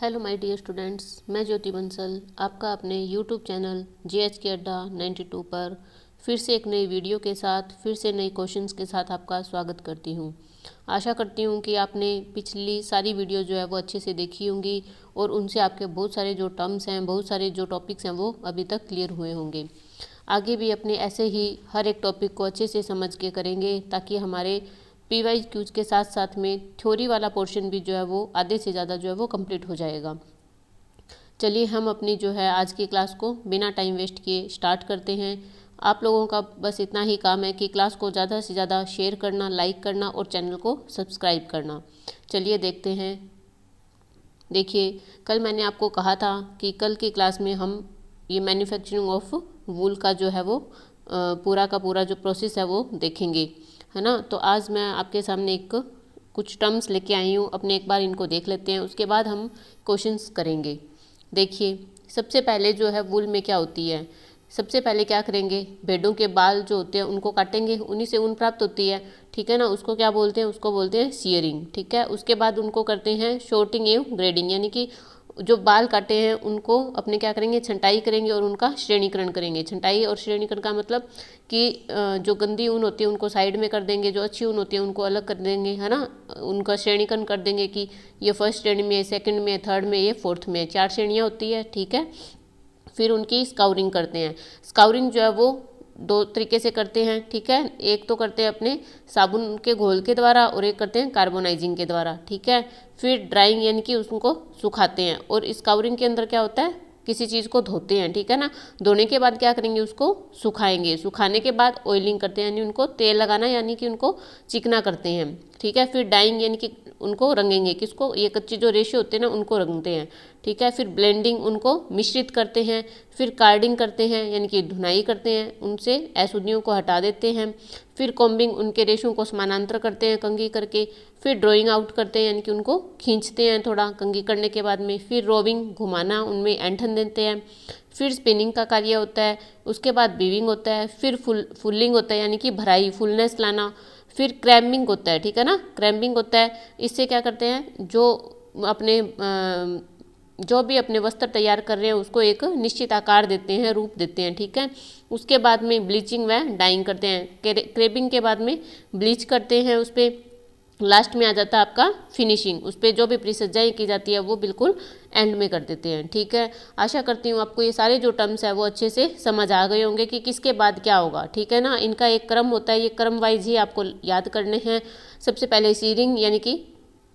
Hello my dear students, मैं ज्योति बंसल आपका अपने यूट्यूब चैनल JH के अड्डा 92 पर फिर से एक नई वीडियो के साथ फिर से नए क्वेश्चंस के साथ आपका स्वागत करती हूं। आशा करती हूं कि आपने पिछली सारी वीडियो जो है वो अच्छे से देखी होंगी और उनसे आपके बहुत सारे जो टर्म्स हैं, बहुत सारे जो टॉपिक्स हैं वो अभी तक क्लियर हुए होंगे। आगे भी अपने ऐसे ही हर एक टॉपिक को अच्छे से समझ के करेंगे ताकि हमारे PYQs के साथ साथ में थ्योरी वाला पोर्शन भी जो है वो आधे से ज़्यादा जो है वो कंप्लीट हो जाएगा। चलिए हम अपनी जो है आज की क्लास को बिना टाइम वेस्ट किए स्टार्ट करते हैं। आप लोगों का बस इतना ही काम है कि क्लास को ज़्यादा से ज़्यादा शेयर करना, लाइक करना और चैनल को सब्सक्राइब करना। चलिए देखते हैं। देखिए, कल मैंने आपको कहा था कि कल की क्लास में हम ये मैन्युफैक्चरिंग ऑफ वूल का जो है वो पूरा का पूरा जो प्रोसेस है वो देखेंगे, है ना। तो आज मैं आपके सामने कुछ टर्म्स लेके आई हूँ, अपने एक बार इनको देख लेते हैं, उसके बाद हम क्वेश्चंस करेंगे। देखिए, सबसे पहले जो है वूल में क्या होती है। सबसे पहले क्या करेंगे, भेड़ों के बाल जो होते हैं उनको काटेंगे, उन्हीं से ऊन प्राप्त होती है, ठीक है ना। उसको क्या बोलते हैं, उसको बोलते हैं सियरिंग, ठीक है। उसके बाद उनको करते हैं शॉर्टिंग एवं ग्रेडिंग, यानी कि जो बाल काटे हैं उनको अपने क्या करेंगे, छंटाई करेंगे और उनका श्रेणीकरण करेंगे। छंटाई और श्रेणीकरण का मतलब कि जो गंदी ऊन होती है उनको साइड में कर देंगे, जो अच्छी ऊन होती है उनको अलग कर देंगे, है ना। उनका श्रेणीकरण कर देंगे कि ये फर्स्ट श्रेणी में, सेकंड में, थर्ड में, ये फोर्थ में, 4 श्रेणियाँ होती है, ठीक है। फिर उनकी स्काउरिंग करते हैं। स्काउरिंग जो है वो 2 तरीके से करते हैं, ठीक है। एक तो करते हैं अपने साबुन के घोल के द्वारा और एक करते हैं कार्बोनाइजिंग के द्वारा, ठीक है। फिर ड्राइंग यानी कि उसको सुखाते हैं। और स्काउरिंग के अंदर क्या होता है, किसी चीज़ को धोते हैं, ठीक है ना। धोने के बाद क्या करेंगे, उसको सुखाएंगे। सुखाने के बाद ऑयलिंग करते हैं, यानी उनको तेल लगाना, यानी कि उनको चिकना करते हैं, ठीक है। फिर डाइंग यानी कि उनको रंगेंगे, किसको, ये कच्चे जो रेशे होते हैं ना उनको रंगते हैं, ठीक है। फिर ब्लेंडिंग, उनको मिश्रित करते हैं। फिर कार्डिंग करते हैं, यानी कि धुनाई करते हैं, उनसे अशुद्धियों को हटा देते हैं। फिर कॉम्बिंग, उनके रेशों को समानांतर करते हैं कंघी करके। फिर ड्राइंग आउट करते हैं, यानी कि उनको खींचते हैं थोड़ा कंघी करने के बाद में। फिर रोविंग, घुमाना, उनमें ऐंठन देते हैं। फिर स्पिनिंग का कार्य होता है। उसके बाद वीविंग होता है। फिर फुलिंग होता है, यानी कि भराई, फुलनेस लाना। फिर क्रैम्बिंग होता है, ठीक है ना। क्रैम्बिंग होता है, इससे क्या करते हैं, जो भी अपने वस्त्र तैयार कर रहे हैं उसको एक निश्चित आकार देते हैं, रूप देते हैं, ठीक है। उसके बाद में ब्लीचिंग व डाइंग करते हैं। क्रेपिंग के बाद में ब्लीच करते हैं, उस पर लास्ट में आ जाता है आपका फिनिशिंग। उस पर जो भी परिसज्जाएँ की जाती है वो बिल्कुल एंड में कर देते हैं, ठीक है। आशा करती हूँ आपको ये सारे जो टर्म्स है वो अच्छे से समझ आ गए होंगे कि किसके बाद क्या होगा, ठीक है ना। इनका एक क्रम होता है, ये क्रम वाइज ही आपको याद करने हैं। सबसे पहले सीरिंग यानी कि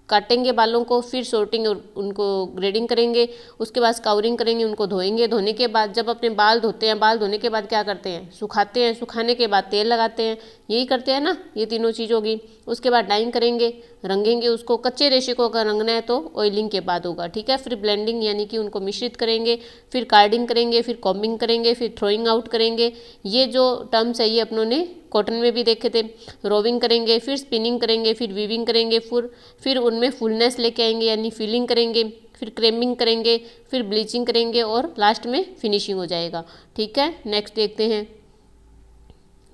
काटेंगे बालों को, फिर सॉर्टिंग और उनको ग्रेडिंग करेंगे। उसके बाद स्काउरिंग करेंगे, उनको धोएंगे। धोने के बाद जब अपने बाल धोते हैं, बाल धोने के बाद क्या करते हैं, सुखाते हैं। सुखाने के बाद तेल लगाते हैं, यही करते हैं ना, ये तीनों चीज़ होगी। उसके बाद डाइंग करेंगे, रंगेंगे उसको। कच्चे रेशे को अगर रंगना है तो ऑयलिंग के बाद होगा, ठीक है। फिर ब्लेंडिंग यानी कि उनको मिश्रित करेंगे। फिर कार्डिंग करेंगे, फिर कॉम्बिंग करेंगे, फिर थ्रोइंग आउट करेंगे। ये जो टर्म्स है ये अपनों ने कॉटन में भी देखे थे। रोविंग करेंगे, फिर स्पिनिंग करेंगे, फिर वीविंग करेंगे, फिर उनमें फुलनेस लेके आएंगे, यानी फिलिंग करेंगे। फिर क्रेमिंग करेंगे, फिर ब्लीचिंग करेंगे और लास्ट में फिनिशिंग हो जाएगा, ठीक है। नेक्स्ट देखते हैं।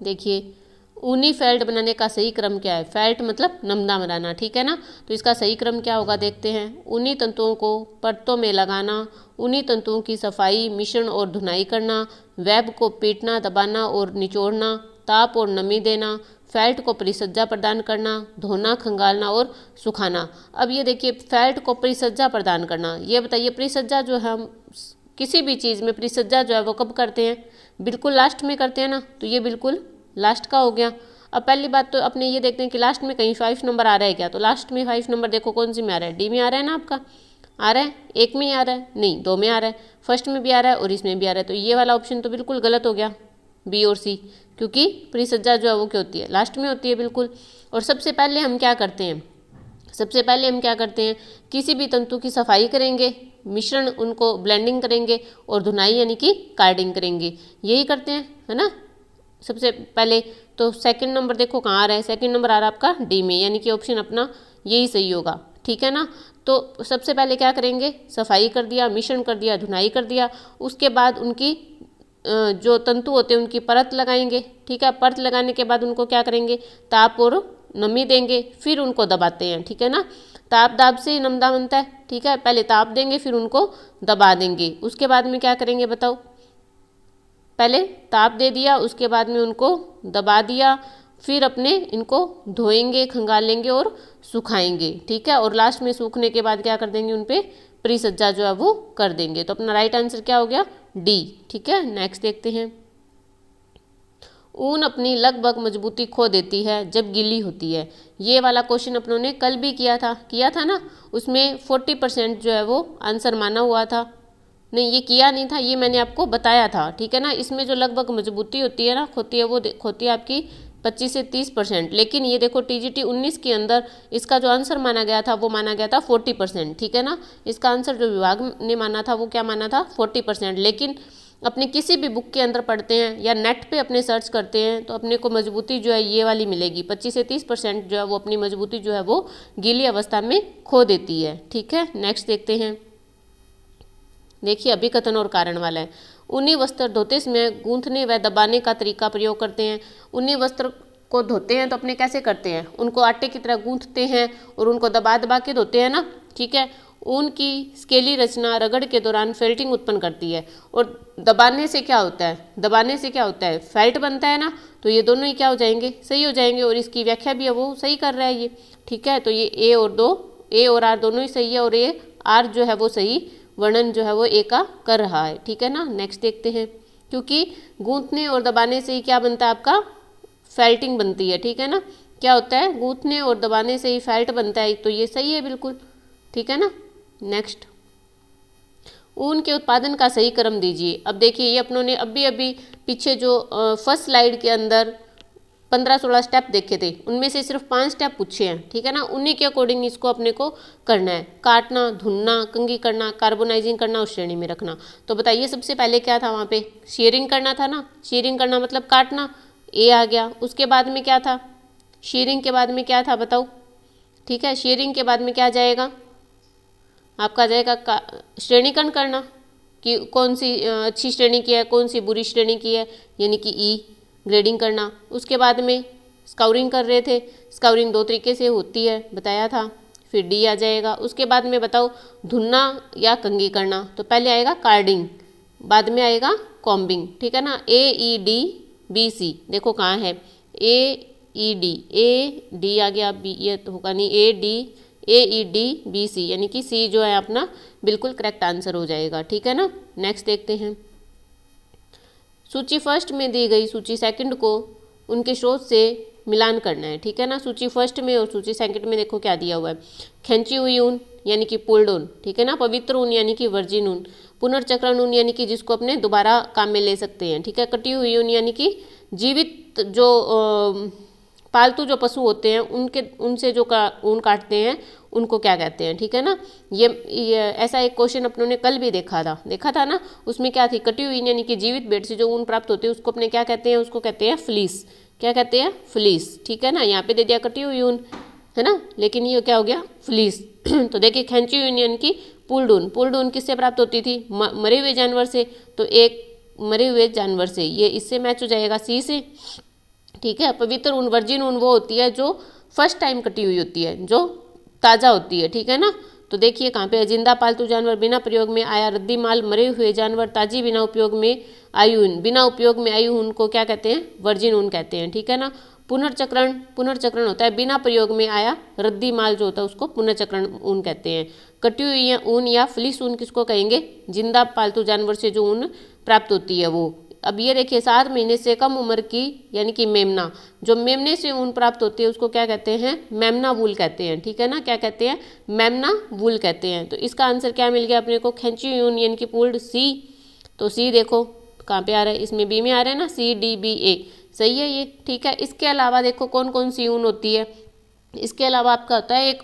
देखिए, ऊनी फेल्ट बनाने का सही क्रम क्या है। फेल्ट मतलब नमदा बनाना, ठीक है ना। तो इसका सही क्रम क्या होगा देखते हैं। ऊनी तंतुओं को परतों में लगाना, ऊनी तंतुओं की सफाई, मिश्रण और धुनाई करना, वेब को पीटना, दबाना और निचोड़ना, ताप और नमी देना, फेल्ट को परिसज्जा प्रदान करना, धोना, खंगालना और सुखाना। अब ये देखिए, फेल्ट को परिसज्जा प्रदान करना, ये बताइए परिसज्जा जो है, हम किसी भी चीज़ में परिसज्जा जो है वो कब करते हैं, बिल्कुल लास्ट में करते हैं ना। तो ये बिल्कुल लास्ट का हो गया। अब पहली बात तो अपने ये देखते हैं कि लास्ट में कहीं 5 नंबर आ रहा है क्या। तो लास्ट में 5 नंबर देखो कौन सी में आ रहा है, डी में आ रहा है ना आपका, आ रहा है। एक में ही आ रहा है, नहीं 2 में आ रहा है, फर्स्ट में भी आ रहा है और इसमें भी आ रहा है। तो ये वाला ऑप्शन तो बिल्कुल गलत हो गया, बी और सी, क्योंकि परिसज्जा जो है वो क्या होती है, लास्ट में होती है बिल्कुल। और सबसे पहले हम क्या करते हैं, किसी भी तंतु की सफाई करेंगे, मिश्रण उनको ब्लेंडिंग करेंगे और धुनाई यानी कि कार्डिंग करेंगे, यही करते हैं, है ना। सबसे पहले तो सेकंड नंबर देखो कहाँ आ रहा है, सेकंड नंबर आ रहा है आपका डी में, यानी कि ऑप्शन अपना यही सही होगा, ठीक है ना। तो सबसे पहले क्या करेंगे, सफाई कर दिया, मिश्रण कर दिया, धुनाई कर दिया। उसके बाद उनकी जो तंतु होते हैं उनकी परत लगाएंगे, ठीक है। परत लगाने के बाद उनको क्या करेंगे, ताप और नमी देंगे, फिर उनको दबाते हैं, ठीक है ना। ताप दाब से ही नमदा बनता है, ठीक है। पहले ताप देंगे फिर उनको दबा देंगे, उसके बाद में क्या करेंगे बताओ, पहले ताप दे दिया उसके बाद में उनको दबा दिया, फिर अपने इनको धोएंगे, खंगाल लेंगे और सुखाएंगे, ठीक है। और लास्ट में सूखने के बाद क्या कर देंगे, उन पे परिसज्जा जो है वो कर देंगे। तो अपना राइट आंसर क्या हो गया, डी, ठीक है। नेक्स्ट देखते हैं, ऊन अपनी लगभग मजबूती खो देती है जब गीली होती है। ये वाला क्वेश्चन अपनों ने कल भी किया था ना, उसमें 40% जो है वो आंसर माना हुआ था। नहीं, ये किया नहीं था, ये मैंने आपको बताया था, ठीक है ना। इसमें जो लगभग मजबूती होती है ना, खोती है, वो खोती है आपकी 25 से 30%। लेकिन ये देखो TGT 19 के अंदर इसका जो आंसर माना गया था वो माना गया था 40%, ठीक है ना। इसका आंसर जो विभाग ने माना था वो क्या माना था, 40%। लेकिन अपने किसी भी बुक के अंदर पढ़ते हैं या नेट पे अपने सर्च करते हैं तो अपने को मजबूती जो है ये वाली मिलेगी, 25 से 30% जो है वो अपनी मजबूती जो है वो गीली अवस्था में खो देती है, ठीक है। नेक्स्ट देखते हैं, देखिए अभिकथन और कारण वाला है। ऊनी वस्त्र धोते समय गूंथने व दबाने का तरीका प्रयोग करते हैं। ऊनी वस्त्र को धोते हैं तो अपने कैसे करते हैं, उनको आटे की तरह गूंथते हैं और उनको दबा दबा के धोते हैं ना, ठीक है। ऊन की स्केली रचना रगड़ के दौरान फेल्टिंग उत्पन्न करती है, और दबाने से क्या होता है, दबाने से क्या होता है, फेल्ट बनता है ना। तो ये दोनों ही क्या हो जाएंगे, सही हो जाएंगे, और इसकी व्याख्या भी है वो सही कर रहा है ये, ठीक है। तो ये ए और आर दोनों ही सही है, और ये आर जो है वो सही वर्णन जो है वो ए का कर रहा है, ठीक है ना। नेक्स्ट देखते हैं, क्योंकि गूंथने और दबाने से ही क्या बनता है आपका, फेल्टिंग बनती है, ठीक है ना। क्या होता है, गूंथने और दबाने से ही फेल्ट बनता है, तो ये सही है बिल्कुल, ठीक है ना। नेक्स्ट, ऊन के उत्पादन का सही क्रम दीजिए। अब देखिए ये अपनों ने अभी पीछे जो फर्स्ट स्लाइड के अंदर 15-16 स्टेप देखे थे, उनमें से सिर्फ 5 स्टेप पूछे हैं, ठीक है ना। उन्हीं के अकॉर्डिंग इसको अपने को करना है, काटना, धुनना, कंघी करना, कार्बोनाइजिंग करना, उस श्रेणी में रखना। तो बताइए सबसे पहले क्या था वहाँ पे, शेयरिंग करना था ना, शेयरिंग करना मतलब काटना, ए आ गया। उसके बाद में क्या था, शेयरिंग के बाद में क्या था बताओ, ठीक है। शेयरिंग के बाद में क्या जाएगा आपका, जाएगा श्रेणीकरण करना, कि कौन सी अच्छी श्रेणी की है, कौन सी बुरी श्रेणी की है, यानी कि ई, ग्रेडिंग करना। उसके बाद में स्काउरिंग कर रहे थे, स्काउरिंग 2 तरीके से होती है बताया था, फिर डी आ जाएगा। उसके बाद में बताओ धुनना या कंघी करना, तो पहले आएगा कार्डिंग, बाद में आएगा कॉम्बिंग, ठीक है ना। AEDBC देखो कहाँ है, AED आ गया, बी ये तो होगा नहीं, AEDBC यानी कि सी जो है अपना बिल्कुल करेक्ट आंसर हो जाएगा, ठीक है ना। नेक्स्ट देखते हैं, सूची फर्स्ट में दी गई सूची सेकंड को उनके स्रोत से मिलान करना है, ठीक है ना। सूची फर्स्ट में और सूची सेकंड में देखो क्या दिया हुआ है, खींची हुई ऊन यानी कि पुल्ड ऊन, ठीक है ना। पवित्र ऊन यानी कि वर्जिन ऊन, पुनर्चक्रण ऊन यानी कि जिसको अपने दोबारा काम में ले सकते हैं, ठीक है। कटी हुई ऊन यानी कि जीवित जो पालतू जो पशु होते हैं उनसे जो ऊन काटते हैं उनको क्या कहते हैं, ठीक है ना। ये ऐसा एक क्वेश्चन अपनों ने कल भी देखा था ना। उसमें क्या थी, कटी हुई यानी कि जीवित भेड़ से जो ऊन प्राप्त होते हैं उसको अपने क्या कहते हैं, उसको कहते हैं फ्लीस, क्या कहते हैं, फ्लीस, ठीक है ना। यहाँ पे दे दिया कटी हुई ऊन, है ना, लेकिन ये क्या हो गया, फ्लीस। तो देखिए खींची हुई यानी कि पुल्ड ऊन किससे प्राप्त होती थी, मरे हुए जानवर से, तो एक मरे हुए जानवर से, ये इससे मैच हो जाएगा सी से, ठीक है। पवित्र ऊन, वर्जिन ऊन वो होती है जो फर्स्ट टाइम कटी हुई होती है, जो ताज़ा होती है, ठीक है ना। तो देखिए कहाँ पे, जिंदा पालतू जानवर बिना प्रयोग में आया रद्दी माल, मरे हुए जानवर ताजी बिना उपयोग में आई ऊन, बिना उपयोग में आई ऊन को क्या कहते हैं, वर्जिन ऊन कहते हैं, ठीक है ना। पुनर्चक्रण होता है बिना प्रयोग में आया रद्दी माल जो होता है उसको पुनर्चक्रण ऊन कहते हैं। कटी हुई ऊन या फ्लिस ऊन किसको कहेंगे, जिंदा पालतू जानवर से जो ऊन प्राप्त होती है वो। अब ये देखिए 7 महीने से कम उम्र की यानी कि मेमना, जो मेमने से ऊन प्राप्त होती है उसको क्या कहते हैं, मेमना वूल कहते हैं, ठीक है ना। क्या कहते हैं, मेमना वूल कहते हैं। तो इसका आंसर क्या मिल गया अपने को, खींची ऊन यानी कि पुल्ड सी। तो सी देखो कहाँ पे आ रहा है, इसमें बी में आ रहा है ना, CDBA सही है ये, ठीक है। इसके अलावा देखो कौन कौन सी ऊन होती है, इसके अलावा आपका होता है एक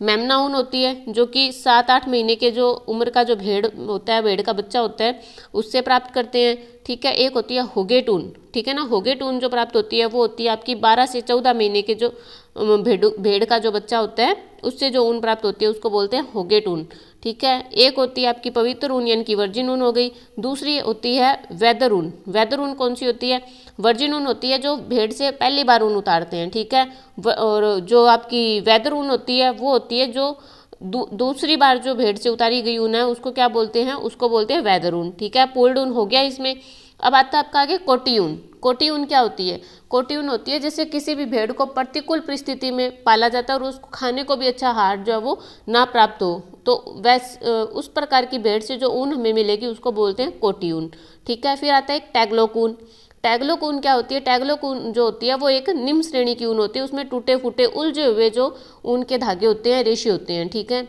मेमना ऊन होती है जो कि 7-8 महीने के जो उम्र का जो भेड़ होता है, भेड़ का बच्चा होता है उससे प्राप्त करते हैं, ठीक है। एक होती है होगेट ऊन, ठीक है ना। होगेट ऊन जो प्राप्त होती है वो होती है आपकी 12 से 14 महीने के जो भेड़ का जो बच्चा होता है उससे जो ऊन प्राप्त होती है उसको बोलते हैं होगेट ऊन, ठीक है। एक होती है आपकी पवित्र ऊन यानी कि वर्जिन ऊन हो गई। दूसरी होती है वेदर ऊन। वेदर ऊन कौन सी होती है, वर्जिन ऊन होती है जो भेड़ से पहली बार ऊन उतारते हैं, ठीक है। और जो आपकी वेदर ऊन होती है वो होती है जो दूसरी बार जो भेड़ से उतारी गई ऊन है उसको क्या बोलते हैं, उसको बोलते हैं वेदर ऊन। ठीक है, पुल्ड ऊन हो गया इसमें। अब आता है आपका आगे कोटी ऊन। कोटी ऊन क्या होती है? कोटी ऊन होती है जैसे किसी भी भेड़ को प्रतिकूल परिस्थिति में पाला जाता है और उसको खाने को भी अच्छा आहार जो है वो ना प्राप्त हो, तो उस प्रकार की भेड़ से जो ऊन हमें मिलेगी उसको बोलते हैं कोटी ऊन। ठीक है, फिर आता है एक टैगलोक ऊन। टैगलोक ऊन क्या होती है? टैगलोक ऊन जो होती है वो एक निम्न श्रेणी की ऊन होती है, उसमें टूटे फूटे उलझे हुए जो ऊन के धागे होते हैं, रेशे होते हैं। ठीक है,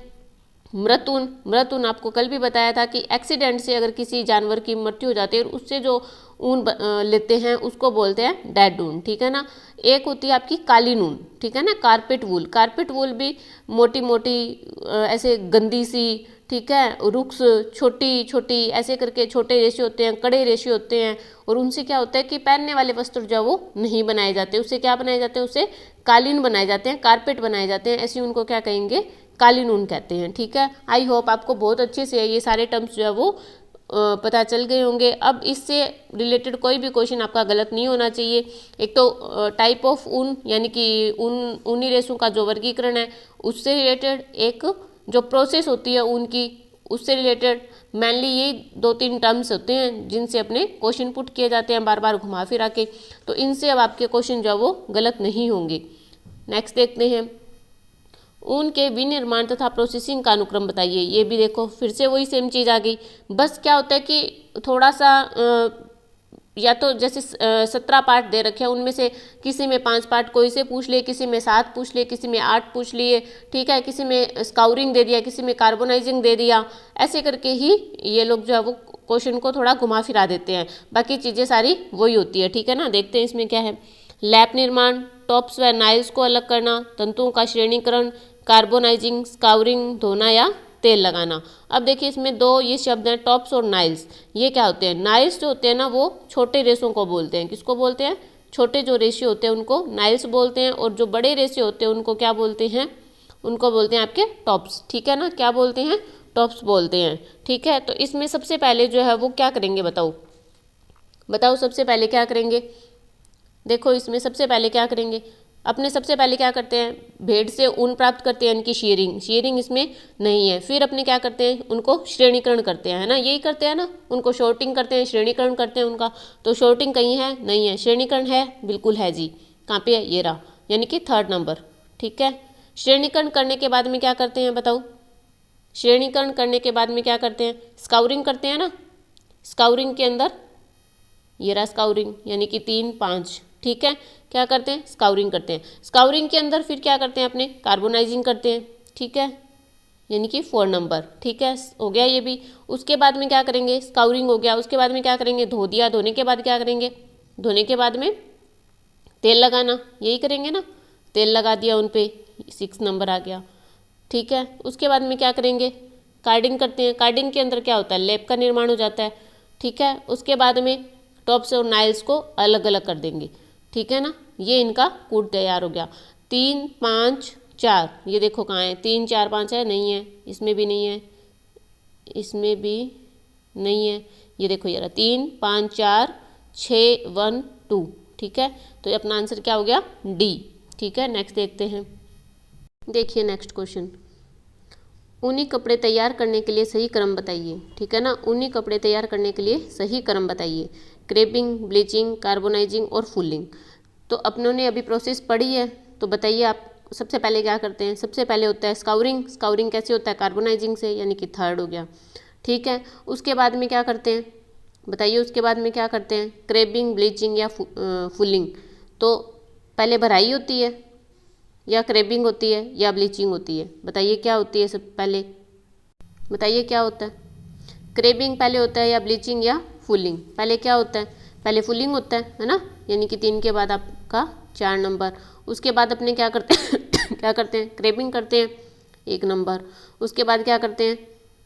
मृत ऊन। मृत ऊन आपको कल भी बताया था कि एक्सीडेंट से अगर किसी जानवर की मृत्यु हो जाती है और उससे जो ऊन लेते हैं उसको बोलते हैं डेड ऊन। ठीक है ना। एक होती है आपकी कालीन ऊन। ठीक है ना, कारपेट वूल। कारपेट वूल भी मोटी मोटी ऐसे गंदी सी, ठीक है, रुक्स छोटी छोटी ऐसे करके छोटे रेशे होते हैं, कड़े रेशे होते हैं, और उनसे क्या होता है कि पहनने वाले वस्त्र जो वो नहीं बनाए जाते, उससे क्या बनाए जाते हैं? उससे कालीन बनाए जाते हैं, कारपेट बनाए जाते हैं। ऐसी उनको क्या कहेंगे? कालीन ऊन कहते हैं। ठीक है, आई होप आपको बहुत अच्छे से ये सारे टर्म्स जो है वो पता चल गए होंगे। अब इससे रिलेटेड कोई भी क्वेश्चन आपका गलत नहीं होना चाहिए। एक तो टाइप ऑफ ऊन यानी कि ऊनी रेशों का जो वर्गीकरण है उससे रिलेटेड, एक जो प्रोसेस होती है ऊन की उससे रिलेटेड, मेनली ये 2-3 टर्म्स होते हैं जिनसे अपने क्वेश्चन पुट किए जाते हैं बार बार घुमा फिरा के, तो इनसे अब आपके क्वेश्चन जो है वो गलत नहीं होंगे। नेक्स्ट देखते हैं, ऊन के विनिर्माण तथा प्रोसेसिंग का अनुक्रम बताइए। ये भी देखो फिर से वही सेम चीज़ आ गई, बस क्या होता है कि थोड़ा सा या तो जैसे 17 पार्ट दे रखे हैं, उनमें से किसी में 5 पार्ट कोई से पूछ लिए, किसी में 7 पूछ लिए, किसी में 8 पूछ लिए। ठीक है, किसी में स्काउरिंग दे दिया, किसी में कार्बोनाइजिंग दे दिया, ऐसे करके ही ये लोग जो है वो क्वेश्चन को थोड़ा घुमा फिरा देते हैं, बाकी चीज़ें सारी वही होती है। ठीक है ना, देखते हैं इसमें क्या है। लैप निर्माण, टॉप्स व नाइल्स को अलग करना, तंतुओं का श्रेणीकरण, कार्बोनाइजिंग, स्काउरिंग, धोना या तेल लगाना। अब देखिए इसमें दो ये शब्द हैं, टॉप्स और नाइल्स। ये क्या होते हैं? नाइल्स जो होते हैं ना वो छोटे रेशों को बोलते हैं। किसको बोलते हैं? छोटे जो रेशे होते हैं उनको नाइल्स बोलते हैं, और जो बड़े रेशे होते हैं उनको क्या बोलते हैं? उनको बोलते हैं आपके टॉप्स। ठीक है ना, क्या बोलते हैं? टॉप्स बोलते हैं। ठीक है, तो इसमें सबसे पहले जो है वो क्या करेंगे बताओ? बताओ सबसे पहले क्या करेंगे? देखो इसमें सबसे पहले क्या करेंगे? अपने सबसे पहले क्या करते हैं? भेड़ से ऊन प्राप्त करते हैं, इनकी शेयरिंग। शेयरिंग इसमें नहीं है। फिर अपने क्या करते हैं? उनको श्रेणीकरण करते हैं, है ना, यही करते हैं ना, उनको शॉर्टिंग करते हैं, श्रेणीकरण करते हैं उनका। तो शॉर्टिंग कहीं है? नहीं है। श्रेणीकरण है? बिल्कुल है जी। कहाँ पे है? ये रहा, यानी कि 3rd नंबर। ठीक है, श्रेणीकरण करने के बाद में क्या करते हैं बताओ? श्रेणीकरण करने के बाद में क्या करते हैं? स्काउरिंग करते हैं ना। स्काउरिंग के अंदर ये रहा स्काउरिंग, यानी कि 3, 5। ठीक है, क्या करते हैं? स्काउरिंग करते हैं। स्काउरिंग के अंदर फिर क्या करते हैं? अपने कार्बोनाइजिंग करते हैं। ठीक है, यानी कि 4 नंबर। ठीक है, हो गया ये भी। उसके बाद में क्या करेंगे? स्काउरिंग हो गया, उसके बाद में क्या करेंगे? धो दिया। धोने के बाद क्या करेंगे? धोने के बाद में तेल लगाना, यही करेंगे ना। तेल लगा दिया उन पे, 6 नंबर आ गया। ठीक है, उसके बाद में क्या करेंगे? कार्डिंग करते हैं। कार्डिंग के अंदर क्या होता है? लेप का निर्माण हो जाता है। ठीक है, उसके बाद में टॉप्स और नाइल्स को अलग अलग कर देंगे। ठीक है ना, ये इनका कूट तैयार हो गया। 3, 5, 4, ये देखो कहाँ है? 3, 4, 5 है? नहीं है, इसमें भी नहीं है, इसमें भी नहीं है। ये देखो ये रहा 3, 5, 4, 6, 1, 2। ठीक है, तो ये अपना आंसर क्या हो गया? डी। ठीक है, नेक्स्ट देखते हैं। देखिए नेक्स्ट क्वेश्चन, ऊनी कपड़े तैयार करने के लिए सही क्रम बताइए। ठीक है ना, ऊनी कपड़े तैयार करने के लिए सही क्रम बताइए। क्रेपिंग, ब्लीचिंग, कार्बोनाइजिंग और फुलिंग। तो अपनों ने अभी प्रोसेस पढ़ी है, तो बताइए आप सबसे पहले क्या करते हैं? सबसे पहले होता है स्काउरिंग। स्काउरिंग कैसे होता है? कार्बोनाइजिंग से, यानी कि 3rd हो गया। ठीक है, उसके बाद में क्या करते हैं बताइए? उसके बाद में क्या करते हैं? क्रेपिंग, ब्लीचिंग या फुलिंग। तो पहले भराई होती है, या क्रेपिंग होती है, या ब्लीचिंग होती है? बताइए क्या होती है सब पहले? बताइए क्या होता है? क्रेपिंग पहले होता है, या ब्लीचिंग, या फुलिंग? पहले क्या होता है? पहले फुलिंग होता है ना, यानी कि 3 के बाद आपका 4 नंबर। उसके बाद अपने क्या करते हैं? क्या करते हैं? क्रेपिंग करते हैं, 1 नंबर। उसके बाद क्या करते हैं?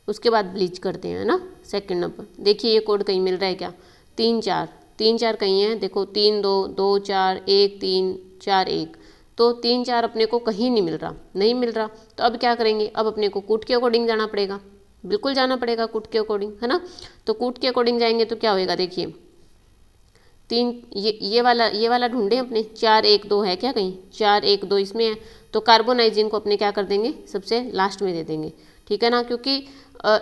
उसके बाद ब्लीच करते हैं, है ना, 2nd नंबर। देखिए ये कोड कहीं मिल रहा है क्या? 3, 4, 3, 4 कहीं है? देखो 3, 2, 2, 4, 1, 3, 4, 1। तो 3, 4 अपने को कहीं नहीं मिल रहा, नहीं मिल रहा। तो अब क्या करेंगे? अब अपने को कूट के अकॉर्डिंग जाना पड़ेगा, बिल्कुल जाना पड़ेगा कूट के अकॉर्डिंग, है ना। तो कूट के अकॉर्डिंग जाएंगे तो क्या होएगा? देखिए 3 ये वाला ढूंढे अपने, 4 1 2 है क्या कहीं, 4 1 2 इसमें है, तो कार्बोनाइजिन को अपने क्या कर देंगे, सबसे लास्ट में दे देंगे, ठीक है ना, क्योंकि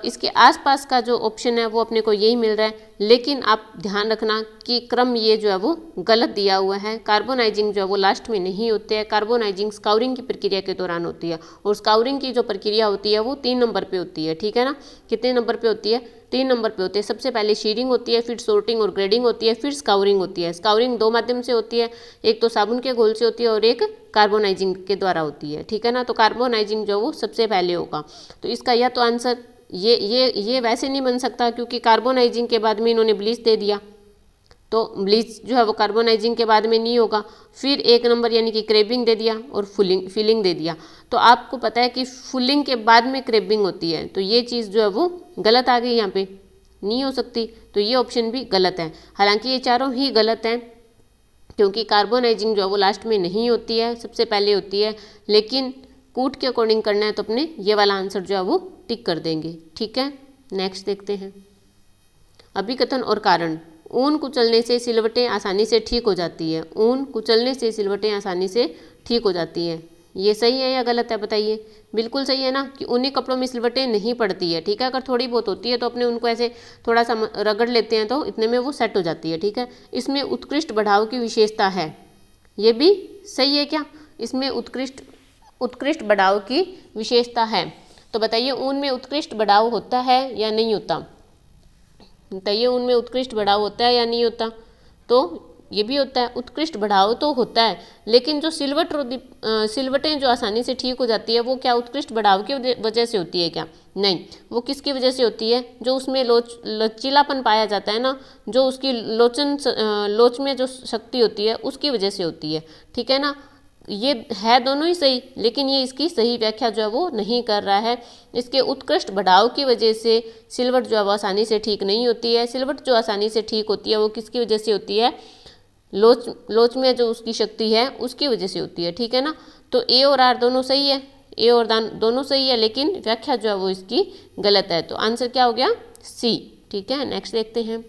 इसके आसपास का जो ऑप्शन है वो अपने को यही मिल रहा है। लेकिन आप ध्यान रखना कि क्रम ये जो है वो गलत दिया हुआ है। कार्बोनाइजिंग जो है वो लास्ट में नहीं होते हैं, कार्बोनाइजिंग स्काउरिंग की प्रक्रिया के दौरान होती है, और स्काउरिंग की जो प्रक्रिया होती है वो 3 नंबर पे होती है, ठीक है ना। कितने नंबर पे होती है, 3 नंबर पे होते हैं। सबसे पहले शीरिंग होती है, फिर सोर्टिंग और ग्रेडिंग होती है, फिर स्काउरिंग होती है। स्काउरिंग 2 माध्यम से होती है, एक तो साबुन के घोल से होती है और एक कार्बोनाइजिंग के द्वारा होती है, ठीक है ना। तो कार्बोनाइजिंग जो वो सबसे पहले होगा। तो इसका या तो आंसर ये वैसे नहीं बन सकता, क्योंकि कार्बोनाइजिंग के बाद में इन्होंने ब्लीच दे दिया, तो ब्लीच जो है वो कार्बोनाइजिंग के बाद में नहीं होगा। फिर 1 नंबर यानी कि क्रेबिंग दे दिया और फिलिंग दे दिया। तो आपको पता है कि फुलिंग के बाद में क्रेबिंग होती है, तो ये चीज़ जो है वो गलत आ गई, यहाँ पे नहीं हो सकती, तो ये ऑप्शन भी गलत है। हालांकि ये चारों ही गलत हैं, क्योंकि कार्बोनाइजिंग जो है वो लास्ट में नहीं होती है, सबसे पहले होती है। लेकिन कूट के अकॉर्डिंग करना है तो अपने ये वाला आंसर जो है वो टिक कर देंगे, ठीक है। नेक्स्ट देखते हैं, अभिकथन और कारण। ऊन कुचलने से सिलवटें आसानी से ठीक हो जाती है। ऊन कुचलने से सिलवटें आसानी से ठीक हो जाती है, ये सही है या गलत है, बताइए। बिल्कुल सही है ना, कि ऊनी कपड़ों में सिलवटें नहीं पड़ती है, ठीक है। अगर थोड़ी बहुत होती है तो अपने उनको ऐसे थोड़ा सा रगड़ लेते हैं तो इतने में वो सेट हो जाती है, ठीक है। इसमें उत्कृष्ट बढ़ाव की विशेषता है, ये भी सही है क्या, इसमें उत्कृष्ट बढ़ाव की विशेषता है। तो बताइए ऊन में उत्कृष्ट बढ़ाव होता है या नहीं होता, बताइए ऊन में उत्कृष्ट बढ़ाव होता है या नहीं होता। तो ये भी होता है, उत्कृष्ट बढ़ाव तो होता है, लेकिन जो सिलवटें जो आसानी से ठीक हो जाती है वो क्या उत्कृष्ट बढ़ाव की वजह से होती है क्या, नहीं। वो किसकी वजह से होती है, जो उसमें लचीलापन पाया जाता है ना, जो उसकी लोच में जो शक्ति होती है उसकी वजह से होती है, ठीक है ना। ये है दोनों ही सही, लेकिन ये इसकी सही व्याख्या जो है वो नहीं कर रहा है। इसके उत्कृष्ट बढ़ाव की वजह से सिलवट जो है वो आसानी से ठीक नहीं होती है। सिलवट जो आसानी से ठीक होती है वो किसकी वजह से होती है, लोच में जो उसकी शक्ति है उसकी वजह से होती है, ठीक है ना। तो ए और आर दोनों सही है, ए और दोनों सही है, लेकिन व्याख्या जो है वो इसकी गलत है। तो आंसर क्या हो गया, सी, ठीक है। नेक्स्ट देखते हैं,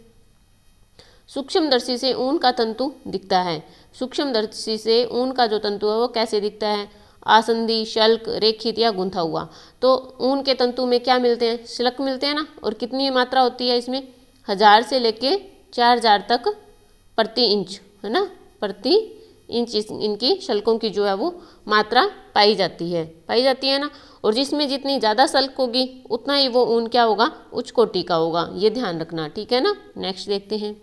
सूक्ष्मदर्शी से ऊन का तंतु दिखता है। सूक्ष्मदर्शी से ऊन का जो तंतु है वो कैसे दिखता है, आसंदी, शल्क, रेखित या गुंथा हुआ। तो ऊन के तंतु में क्या मिलते हैं, शल्क मिलते हैं ना, और कितनी मात्रा होती है इसमें, 1000 से लेके 4000 तक प्रति इंच, है ना, प्रति इंच इनकी शल्कों की जो है वो मात्रा पाई जाती है ना। और जिसमें जितनी ज़्यादा शल्क होगी उतना ही वो ऊन क्या होगा, उच्च कोटि का होगा, ये ध्यान रखना, ठीक है ना। नेक्स्ट देखते हैं,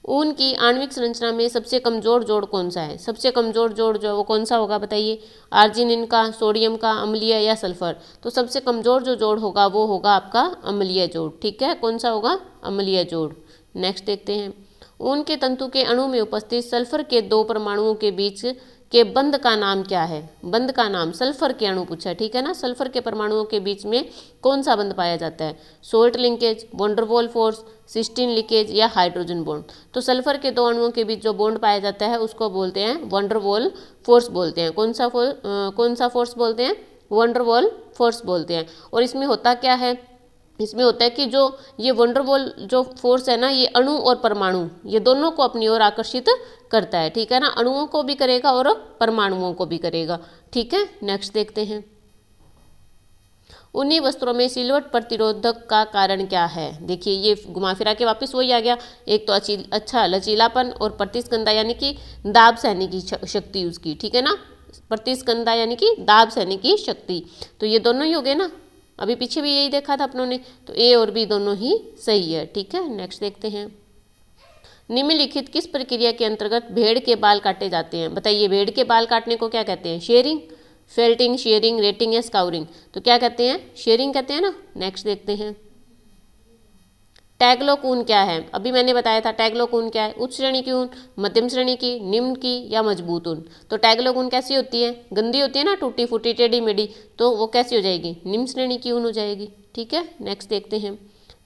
ऊन की आणविक संरचना में सबसे कमजोर जोड़ कौन सा है। सबसे कमजोर जोड़ जो है वो कौन सा होगा, बताइए। आर्जिनिन का, सोडियम का, अम्लीय या सल्फर। तो सबसे कमजोर जो जोड़ होगा वो होगा आपका अम्लीय जोड़, ठीक है। कौन सा होगा, अम्लीय जोड़। नेक्स्ट देखते हैं, ऊन के तंतु के अणु में उपस्थित सल्फर के 2 परमाणुओं के बीच के बंध का नाम क्या है। बंध का नाम, सल्फर के अणु पूछा, ठीक है ना। सल्फर के परमाणुओं के बीच में कौन सा बंध पाया जाता है, salt linkage, van der Waals force, cysteine linkage या हाइड्रोजन बॉन्ड। तो सल्फर के 2 अणुओं के बीच जो बॉन्ड पाया जाता है उसको बोलते हैं वॉन्डरवॉल फोर्स बोलते हैं। कौन सा फोर्स बोलते हैं, वॉन्डरवॉल फोर्स बोलते हैं। और इसमें होता क्या है, इसमें होता है कि जो ये वंडरवॉल जो फोर्स है ना, ये अणु और परमाणु ये दोनों को अपनी ओर आकर्षित करता है, ठीक है ना। अणुओं को भी करेगा और परमाणुओं को भी करेगा, ठीक है। नेक्स्ट देखते हैं, ऊनी वस्त्रों में सिलवट प्रतिरोधक का कारण क्या है। देखिए ये घुमा फिरा के वापस वही आ गया, एक तो अच्छा लचीलापन और प्रतिस्कंदा यानी कि दाब सहने की शक्ति उसकी, ठीक है ना। प्रतिस्कंदा यानी कि दाब सहने की शक्ति, तो ये दोनों ही हो गए ना, अभी पीछे भी यही देखा था अपनों ने। तो ए और बी दोनों ही सही है, ठीक है। नेक्स्ट देखते हैं, निम्नलिखित किस प्रक्रिया के अंतर्गत भेड़ के बाल काटे जाते हैं। बताइए भेड़ के बाल काटने को क्या कहते हैं, शेयरिंग, फेल्टिंग, शेयरिंग, रेटिंग या स्काउरिंग। तो क्या कहते हैं, शेयरिंग कहते हैं ना। नेक्स्ट देखते हैं, टैगलोक ऊन क्या है। अभी मैंने बताया था टैगलोक ऊन क्या है, उच्च श्रेणी की ऊन, मध्यम श्रेणी की, निम्न की या मजबूत ऊन। तो टैगलोक ऊन कैसी होती है, गंदी होती है ना, टूटी फूटी टेढ़ी मेढ़ी, तो वो कैसी हो जाएगी, निम्न श्रेणी की ऊन हो जाएगी, ठीक है। नेक्स्ट देखते हैं,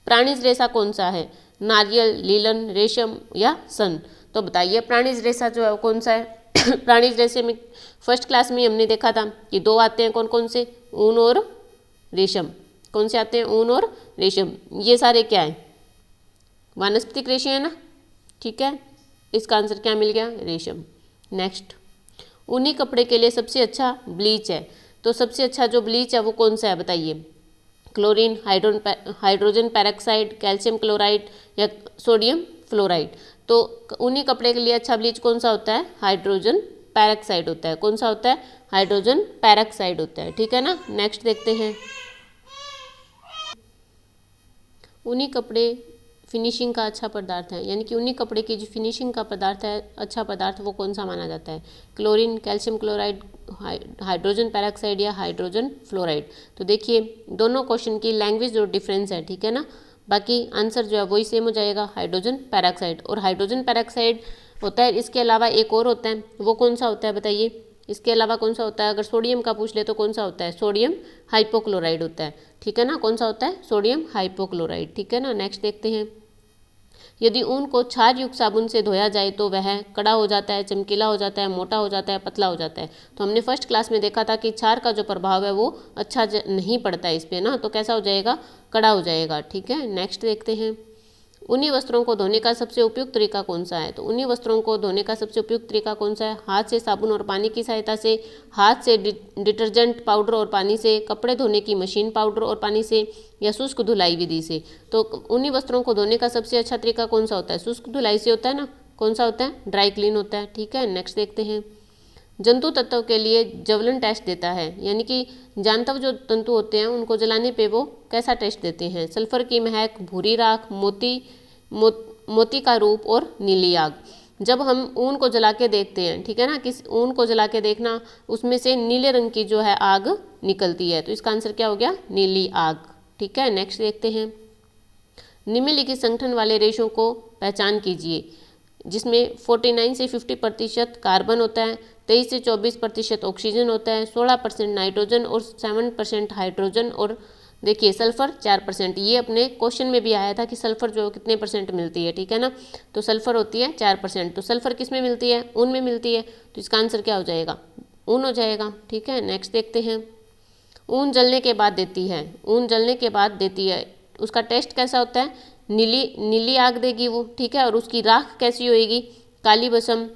प्राणिज रेशा कौन सा है, नारियल, लीलन, रेशम या सन। तो बताइए प्राणिज रेशा जो है कौन सा है। प्राणिज रेशे में फर्स्ट क्लास में हमने देखा था कि 2 आते हैं, कौन कौन से, ऊन और रेशम। कौन से आते हैं, ऊन और रेशम। ये सारे क्या है, वानस्पतिक रेशे है ना, ठीक है, इसका आंसर क्या मिल गया? रेशम। नेक्स्ट, ऊनी कपड़े के लिए सबसे अच्छा ब्लीच है, तो सबसे अच्छा जो ब्लीच है वो कौन सा है बताइए? Chlorine, hydrogen peroxide, calcium chloride या सोडियम फ्लोराइड। तो ऊनी कपड़े के लिए अच्छा ब्लीच कौन सा होता है? हाइड्रोजन पेरोक्साइड होता है। कौन सा होता है? हाइड्रोजन पेरोक्साइड होता है, ठीक है ना। नेक्स्ट देखते हैं, ऊनी कपड़े फिनिशिंग का अच्छा पदार्थ है, यानी कि ऊनी कपड़े की जो फिनिशिंग का पदार्थ है, अच्छा पदार्थ, वो कौन सा माना जाता है? Chlorine, calcium chloride, hydrogen peroxide या हाइड्रोजन फ्लोराइड। तो देखिए दोनों क्वेश्चन की लैंग्वेज जो डिफरेंस है, ठीक है ना, बाकी आंसर जो है वही सेम हो जाएगा, हाइड्रोजन पेरोक्साइड। और हाइड्रोजन पेरोक्साइड होता है, इसके अलावा एक और होता है, वो कौन सा होता है बताइए? इसके अलावा कौन सा होता है? अगर सोडियम का पूछ ले तो कौन सा होता है? सोडियम हाइपोक्लोराइड होता है, ठीक है ना। कौन सा होता है? सोडियम हाइपोक्लोराइड, ठीक है ना। नेक्स्ट देखते हैं, यदि ऊन को क्षार युक्त साबुन से धोया जाए तो वह कड़ा हो जाता है, चमकीला हो जाता है, मोटा हो जाता है, पतला हो जाता है। तो हमने फर्स्ट क्लास में देखा था कि क्षार का जो प्रभाव है वो अच्छा नहीं पड़ता है इस पर ना, तो कैसा हो जाएगा? कड़ा हो जाएगा, ठीक है। नेक्स्ट देखते हैं, ऊनी वस्त्रों को धोने का सबसे उपयुक्त तरीका कौन सा है? तो ऊनी वस्त्रों को धोने का सबसे उपयुक्त तरीका कौन सा है? हाथ से साबुन और पानी की सहायता से, हाथ से डिटर्जेंट पाउडर और पानी से, कपड़े धोने की मशीन पाउडर और पानी से, या शुष्क धुलाई विधि से। तो ऊनी वस्त्रों को धोने का सबसे अच्छा तरीका कौन सा होता है? शुष्क धुलाई से होता है ना। कौन सा होता है? ड्राई क्लीन होता है, ठीक है। नेक्स्ट देखते हैं, जंतु तत्व के लिए जवलन टेस्ट देता है, यानी कि जानवर जो तंतु होते हैं उनको जलाने पे वो कैसा टेस्ट देते हैं? सल्फर की महक, भूरी राख, मोती का रूप और नीली आग। जब हम ऊन को जला के देखते हैं, ठीक है ना, किस ऊन को जला के देखना, उसमें से नीले रंग की जो है आग निकलती है, तो इसका आंसर क्या हो गया? नीली आग, ठीक है। नेक्स्ट देखते हैं, निम्नलिखित संगठन वाले रेशों को पहचान कीजिए, जिसमें 49 से 50% कार्बन होता है, 23 से 24% ऑक्सीजन होता है, 16% नाइट्रोजन और 7% हाइड्रोजन, और देखिए सल्फर 4%। ये अपने क्वेश्चन में भी आया था कि सल्फर जो कितने परसेंट मिलती है, ठीक है ना। तो सल्फर होती है 4%। तो सल्फर किस में मिलती है? ऊन में मिलती है, तो इसका आंसर क्या हो जाएगा? ऊन हो जाएगा, ठीक है। नेक्स्ट देखते हैं, ऊन जलने के बाद देती है, ऊन जलने के बाद देती है, उसका टेस्ट कैसा होता है? नीली आग देगी वो, ठीक है। और उसकी राख कैसी होएगी? काली भस्म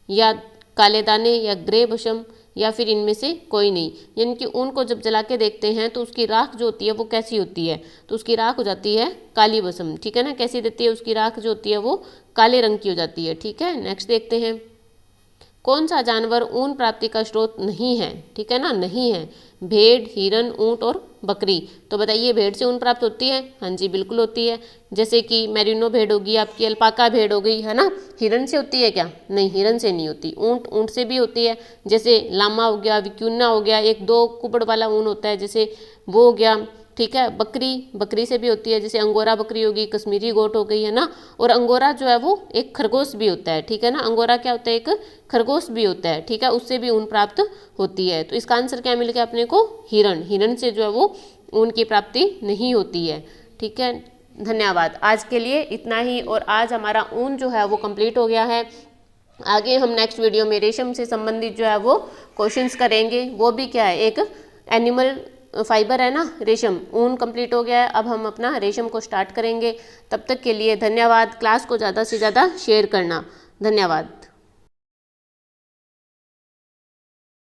या काले दाने या ग्रे भस्म, या फिर इनमें से कोई नहीं। यानी कि ऊन को जब जला के देखते हैं तो उसकी राख जो होती है वो कैसी होती है? तो उसकी राख हो जाती है काली भस्म, ठीक है ना। कैसी देती है? उसकी राख जो होती है वो काले रंग की हो जाती है, ठीक है। नेक्स्ट देखते हैं, कौन सा जानवर ऊन प्राप्ति का स्रोत नहीं है? ठीक है ना, नहीं है। भेड़, हिरन, ऊंट और बकरी। तो बताइए भेड़ से ऊन प्राप्त होती है? हाँ जी बिल्कुल होती है। जैसे कि मेरिनो भेड़ होगी, आपकी अल्पाका भेड़ हो गई, है ना। हिरन से होती है क्या? नहीं, हिरन से नहीं होती। ऊंट से भी होती है, जैसे लामा हो गया, विक्यूना हो गया, एक दो कुबड़ वाला ऊन होता है, जैसे वो हो गया, ठीक है। बकरी से भी होती है, जैसे अंगोरा बकरी होगी, कश्मीरी गोट हो गई, है ना। और अंगोरा जो है वो एक खरगोश भी होता है, ठीक है ना। अंगोरा क्या होता है? एक खरगोश भी होता है, ठीक है। उससे भी ऊन प्राप्त होती है। तो इसका आंसर क्या मिल गया अपने को? हिरन से जो है वो ऊन की प्राप्ति नहीं होती है, ठीक है। धन्यवाद। आज के लिए इतना ही, और आज हमारा ऊन जो है वो कंप्लीट हो गया है। आगे हम नेक्स्ट वीडियो में रेशम से संबंधित जो है वो क्वेश्चंस करेंगे। वो भी क्या है? एक एनिमल फाइबर है ना, रेशम। ऊन कंप्लीट हो गया है, अब हम अपना रेशम को स्टार्ट करेंगे। तब तक के लिए धन्यवाद। क्लास को ज़्यादा से ज़्यादा शेयर करना। धन्यवाद।